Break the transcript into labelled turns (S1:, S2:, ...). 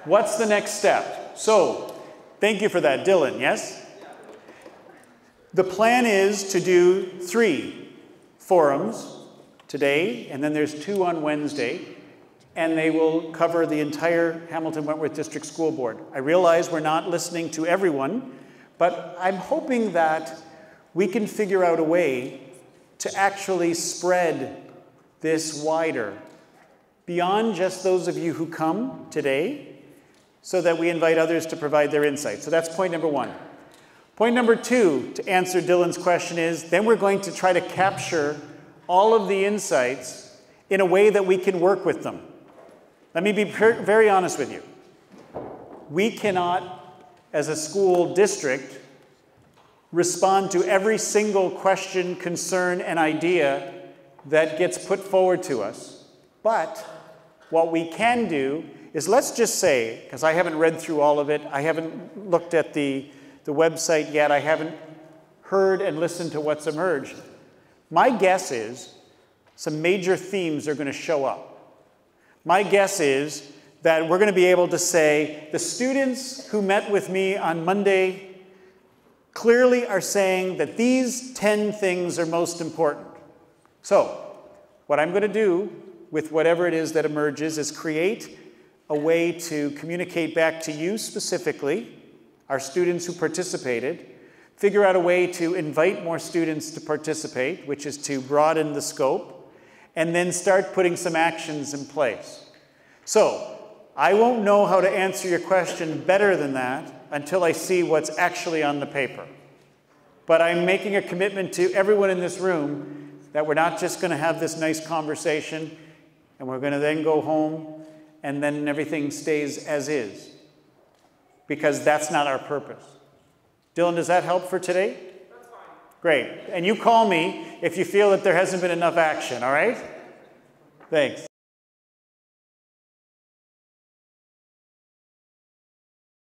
S1: What's the next step? So, thank you for that, Dylan, yes? The plan is to do 3 forums today, and then there's 2 on Wednesday, and they will cover the entire Hamilton Wentworth District School Board. I realize we're not listening to everyone, but I'm hoping that we can figure out a way to actually spread this wider beyond just those of you who come today, so that we invite others to provide their insights. So that's point number 1. Point number 2, to answer Dylan's question, is then we're going to try to capture all of the insights in a way that we can work with them. Let me be very honest with you. We cannot, as a school district, respond to every single question, concern, and idea that gets put forward to us. But what we can do is, let's just say, because I haven't read through all of it, I haven't looked at the website yet, I haven't heard and listened to what's emerged. My guess is some major themes are going to show up. My guess is that we're going to be able to say, the students who met with me on Monday clearly are saying that these 10 things are most important. So, what I'm going to do with whatever it is that emerges is create a way to communicate back to you specifically, our students who participated, figure out a way to invite more students to participate, which is to broaden the scope, and then start putting some actions in place. So, I won't know how to answer your question better than that until I see what's actually on the paper. But I'm making a commitment to everyone in this room that we're not just going to have this nice conversation and we're going to then go home and then everything stays as is, because that's not our purpose. Dylan, does that help for today?
S2: That's fine.
S1: Great. And you call me if you feel that there hasn't been enough action, all right? Thanks.